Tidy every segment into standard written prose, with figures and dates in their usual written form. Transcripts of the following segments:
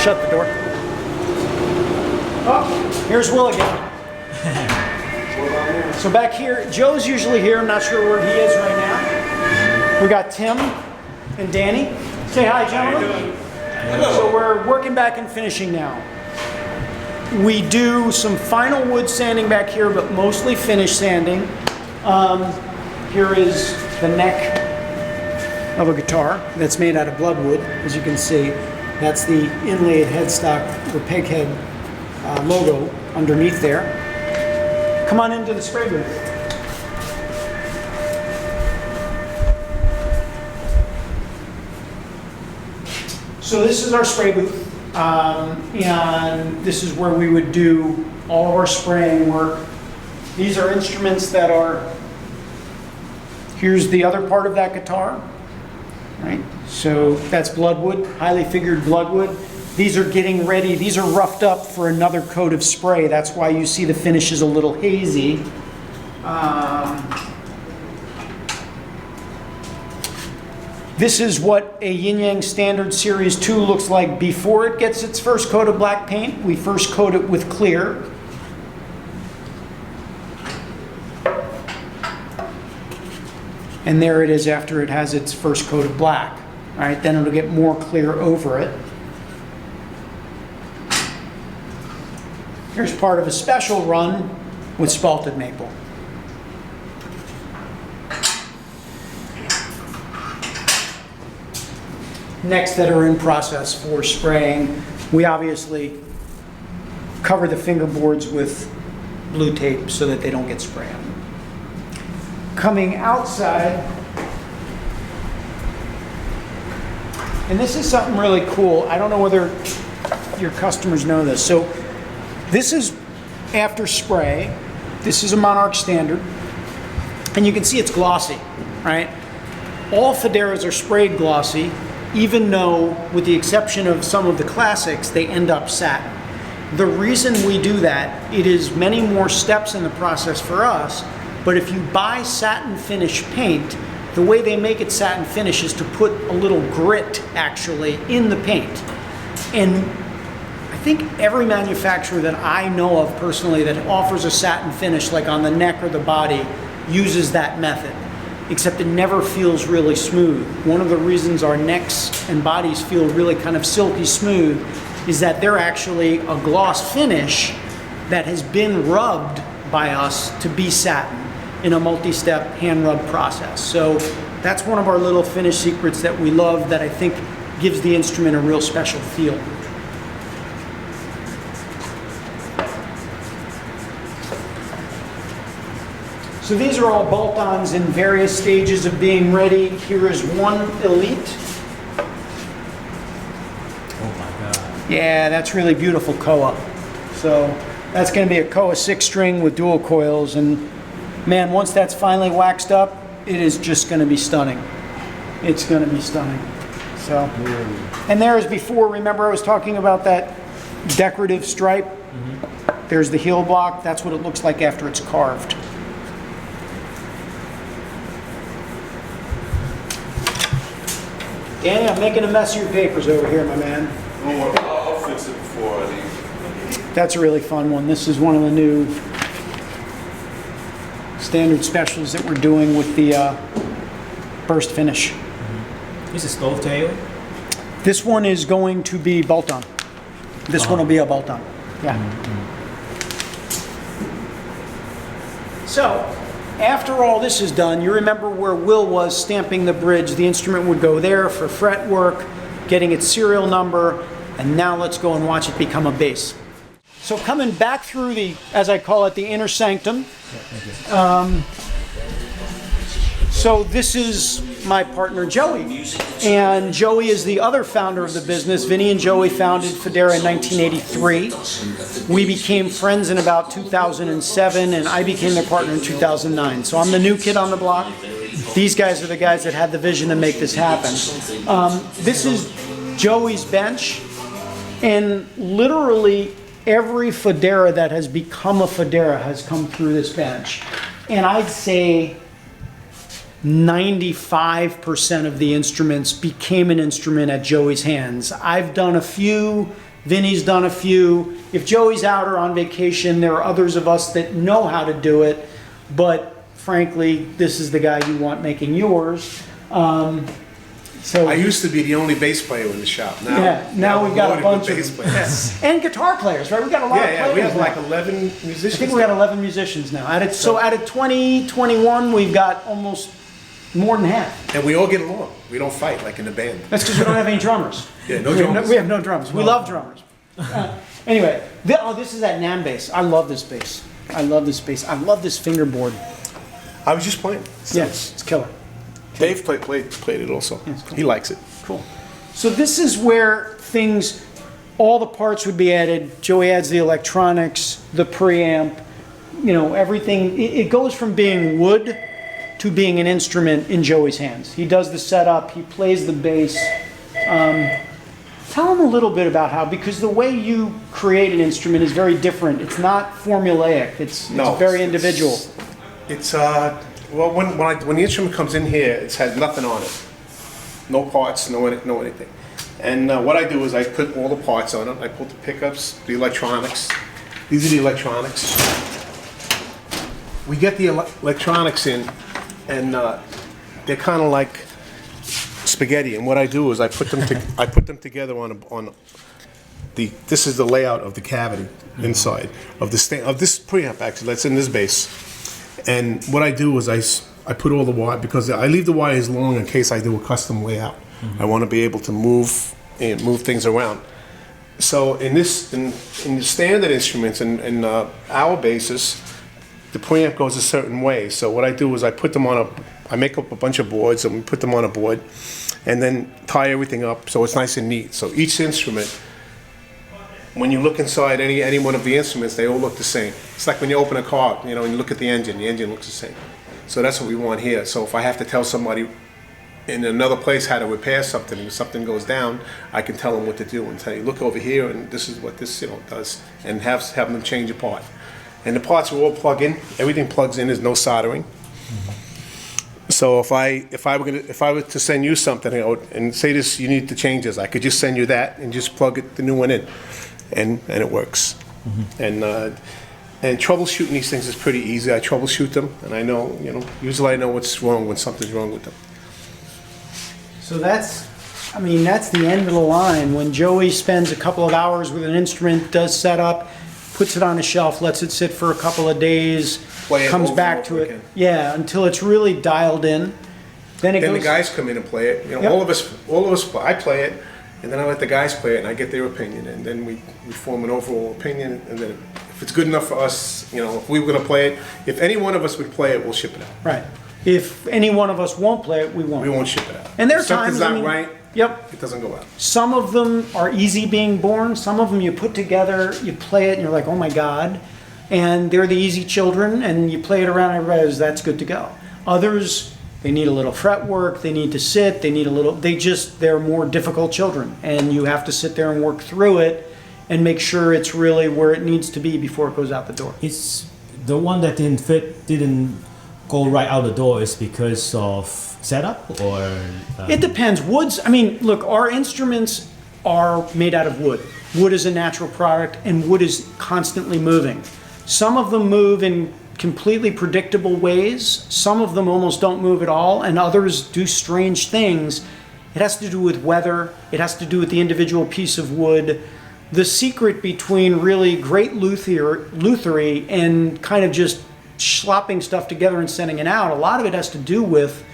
shut the door. Oh, here's Will again. So back here, Joe's usually here. I'm not sure where he is right now. We got Tim and Danny. Say hi, gentlemen. So we're working back and finishing now. We do some final wood sanding back here, but mostly finish sanding. Here is the neck of a guitar that's made out of bloodwood, as you can see. That's the inlaid headstock or peghead logo underneath there. Come on into the spray booth. So this is our spray booth, and this is where we would do all of our spraying work. These are instruments that are, here's the other part of that guitar, right? So that's bloodwood, highly figured bloodwood. These are getting ready, these are roughed up for another coat of spray. That's why you see the finish is a little hazy. This is what a Yin Yang Standard Series 2 looks like before it gets its first coat of black paint. We first coat it with clear. And there it is after it has its first coat of black. All right, then it'll get more clear over it. Here's part of a special run with spalted maple. Next that are in process for spraying, we obviously cover the fingerboards with blue tape so that they don't get sprayed. Coming outside, and this is something really cool. I don't know whether your customers know this. So this is after spray. This is a Monarch Standard, and you can see it's glossy, right? All Foderas are sprayed glossy, even though, with the exception of some of the classics, they end up satin. The reason we do that, it is many more steps in the process for us, but if you buy satin finish paint, the way they make it satin finish is to put a little grit actually in the paint. And I think every manufacturer that I know of personally that offers a satin finish, like on the neck or the body, uses that method, except it never feels really smooth. One of the reasons our necks and bodies feel really kind of silky smooth is that they're actually a gloss finish that has been rubbed by us to be satin in a multi-step hand rub process. So that's one of our little finish secrets that we love, that I think gives the instrument a real special feel. So these are all bolt-ons in various stages of being ready. Here is one Elite. Oh my God. Yeah, that's really beautiful Koa. So that's going to be a Koa 6-string with dual coils, and man, once that's finally waxed up, it is just going to be stunning. It's going to be stunning. So, and there is before, remember I was talking about that decorative stripe? Mm-hmm. There's the heel block. That's what it looks like after it's carved. Danny, I'm making a mess of your papers over here, my man. Oh, I'll fix it before I leave. That's a really fun one. This is one of the new standard specials that we're doing with the burst finish. This is stove tail. This one is going to be bolt-on. This one will be a bolt-on. Yeah. So, after all this is done, you remember where Will was stamping the bridge. The instrument would go there for fret work, getting its serial number, and now let's go and watch it become a bass. So coming back through the, as I call it, the inner sanctum. So this is my partner Joey, and Joey is the other founder of the business. Vinny and Joey founded Fodera in 1983. We became friends in about 2007, and I became their partner in 2009. So I'm the new kid on the block. These guys are the guys that had the vision to make this happen. This is Joey's bench, and literally every Fodera that has become a Fodera has come through this bench. And I'd say 95% of the instruments became an instrument at Joey's hands. I've done a few Vinny's done a few. If Joey's out or on vacation, there are others of us that know how to do it, but frankly, this is the guy you want making yours. So I used to be the only bass player in the shop. Now we've got a loaded bunch with of bass players. and guitar players, right? We've got a lot of players. We have now. like 11 musicians. I think we got 11 musicians now. Out of 2021, we've got almost more than half. And we all get along. We don't fight like in the band. That's because we don't have any drummers. Yeah, no We have drummers. we have no drummers. We love drummers. Anyway, this is that NAMM bass. I love this bass. I love this bass. I love this fingerboard. I was just playing. Yes, it's killer. Dave played it also. Yeah, it's cool. He likes it. Cool. So this is where all the parts would be added. Joey adds the electronics, the preamp, everything. It goes from being wood to being an instrument in Joey's hands. He does the setup, he plays the bass. Tell him a little bit about how, because the way you create an instrument is very different. It's not formulaic. It's very individual. It's well, when the instrument comes in here, it has nothing on it, no parts, no anything. And what I do is I put all the parts on it. I put the pickups, the electronics. These are the electronics. We get the electronics in, and they're kind of like spaghetti. And what I do is I put them together on the. This is the layout of the cavity inside of this preamp actually that's in this bass. And what I do is I put all the wire, because I leave the wires long in case I do a custom layout. I want to be able to move things around. So in the standard instruments and our basses, the preamp goes a certain way. So what I do is I make up a bunch of boards and we put them on a board, and then tie everything up so it's nice and neat. So each instrument, when you look inside any one of the instruments, they all look the same. It's like when you open a car, when you look at the engine looks the same. So that's what we want here. So if I have to tell somebody in another place how to repair something, and if something goes down, I can tell them what to do and say, look over here, and this is what this does, and have them change a part. And the parts are all plug in. Everything plugs in. There's no soldering. So if I were to send you something and say this, you need to change this, I could just send you that and just plug the new one in. And it works. And troubleshooting these things is pretty easy. I troubleshoot them, and I know, usually I know what's wrong when something's wrong with them. So that's the end of the line. When Joey spends a couple of hours with an instrument, does setup, puts it on a shelf, lets it sit for a couple of days, comes back to it. Yeah, until it's really dialed in. Then the guys come in and play it. Yep. All of us, I play it. And then I let the guys play it, and I get their opinion, and then we form an overall opinion. And then if it's good enough for us, if we were going to play it, if any one of us would play it, we'll ship it out. Right. If any one of us won't play it, we won't. We won't ship it out. And there are if something's times, not right. Yep. It doesn't go out. Some of them are easy being born. Some of them you put together, you play it, and you're like, oh my God. And they're the easy children, and you play it around, and everybody goes, that's good to go. Others, they need a little fretwork, they need to sit, they're more difficult children. And you have to sit there and work through it and make sure it's really where it needs to be before it goes out the door. It's the one that didn't go right out the door is because of setup, or It depends. Look, our instruments are made out of wood. Wood is a natural product, and wood is constantly moving. Some of them move in completely predictable ways. Some of them almost don't move at all, and others do strange things. It has to do with weather. It has to do with the individual piece of wood. The secret between really great lutherie and kind of just slopping stuff together and sending it out, a lot of it has to do with,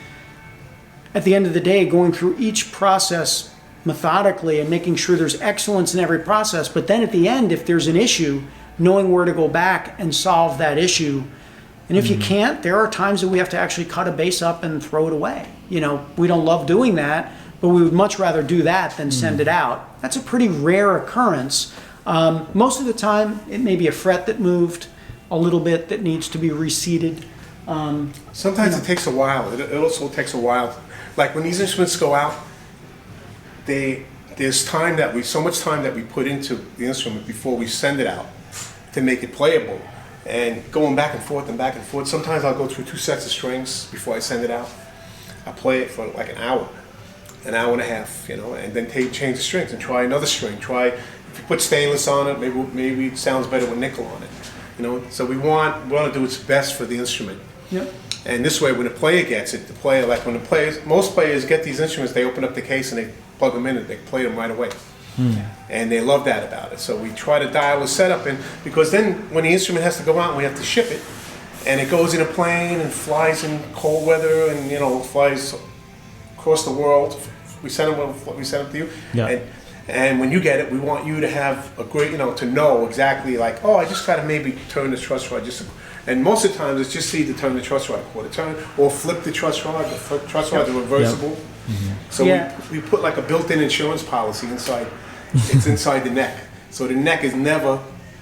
at the end of the day, going through each process methodically and making sure there's excellence in every process. But then at the end, if there's an issue, knowing where to go back and solve that issue. And if you can't, there are times that we have to actually cut a bass up and throw it away. We don't love doing that, but we would much rather do that than send it out. That's a pretty rare occurrence. Most of the time, it may be a fret that moved a little bit that needs to be reseated. Sometimes it takes a while. It also takes a while. Like when these instruments go out, there's so much time that we put into the instrument before we send it out to make it playable, and going back and forth and back and forth. Sometimes I'll go through 2 sets of strings before I send it out. I play it for like an hour and a half, and then change the strings and try another string. if you put stainless on it, maybe it sounds better with nickel on it. You know, so we want to do what's best for the instrument. Yep. And this way, when the player gets it, most players get these instruments, they open up the case and they plug them in and they play them right away. And they love that about it. So we try to dial the setup in, because then when the instrument has to go out and we have to ship it, and it goes in a plane and flies in cold weather and, you know, flies across the world, we send them to you. Yeah. And when you get it, we want you to have a great, you know, to know exactly like, oh, I just got to maybe turn the truss rod and most of the times it's just either turn the truss rod quarter turn or flip the truss rod. The truss rods are reversible. So we put like a built-in insurance policy inside. It's inside the neck. So the neck is never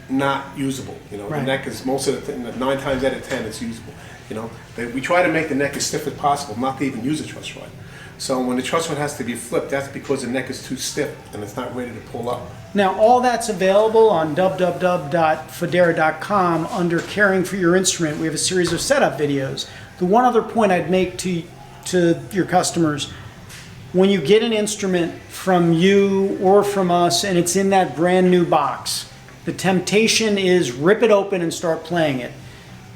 not usable. You know, the neck is 9 times out of 10 it's usable. You know, we try to make the neck as stiff as possible, not to even use a truss rod. So when the truss rod has to be flipped, that's because the neck is too stiff and it's not ready to pull up. Now, all that's available on www.fodera.com under Caring for Your Instrument. We have a series of setup videos. The one other point I'd make to your customers, when you get an instrument from you or from us and it's in that brand new box, the temptation is rip it open and start playing it.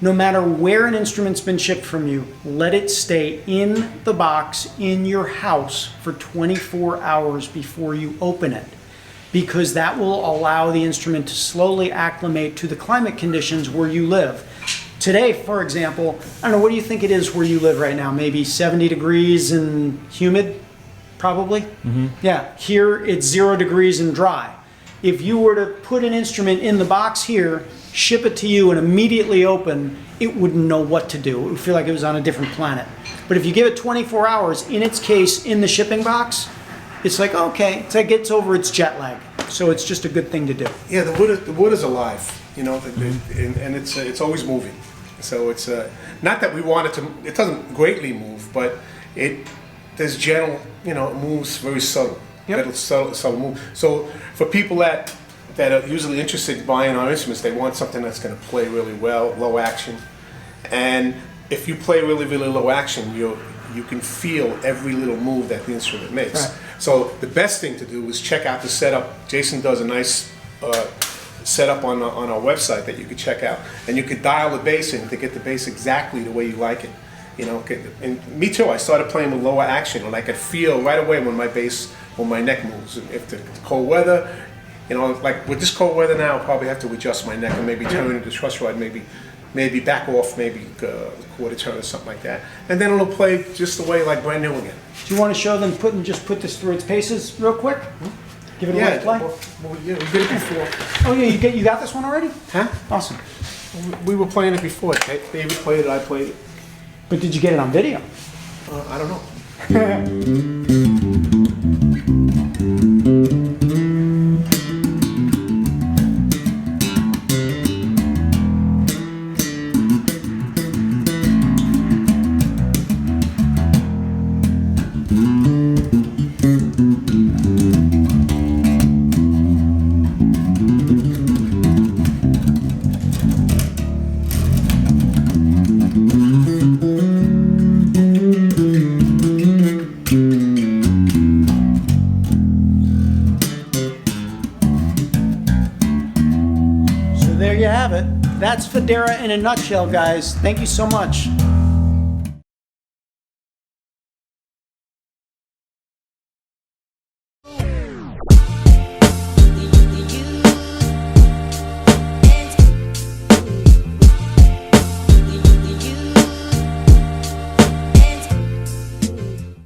No matter where an instrument's been shipped from you, let it stay in the box in your house for 24 hours before you open it, because that will allow the instrument to slowly acclimate to the climate conditions where you live. Today, for example, I don't know, what do you think it is where you live right now? Maybe 70 degrees and humid, probably? Yeah, here it's 0 degrees and dry. If you were to put an instrument in the box here, ship it to you and immediately open, it wouldn't know what to do. It would feel like it was on a different planet. But if you give it 24 hours in its case in the shipping box, it's like, okay, it's like it's over its jet lag. So it's just a good thing to do. Yeah, the wood is alive, you know, and it's always moving. So it's not that we want it to. It doesn't greatly move, but there's gentle, you know, it moves very subtle. Yep. Subtle move. So for people that are usually interested in buying our instruments, they want something that's going to play really well, low action. And if you play really, really low action, you can feel every little move that the instrument makes. Right. So the best thing to do is check out the setup. Jason does a nice setup on our website that you could check out, and you could dial the bass in to get the bass exactly the way you like it. You know, and me too. I started playing with lower action, and I could feel right away when my neck moves. If the cold weather, you know, like with this cold weather now, I'll probably have to adjust my neck and maybe turn the truss rod, maybe back off, maybe quarter turn or something like that, and then it'll play just the way like brand new again. Do you want to show them just put this through its paces real quick? Give it a little play. Well, yeah, we did it before. Oh yeah, you got this one already? Huh? Awesome. We were playing it before. David played it, I played it. But did you get it on video? I don't know. There you have it. That's Fodera in a nutshell, guys. Thank you so much.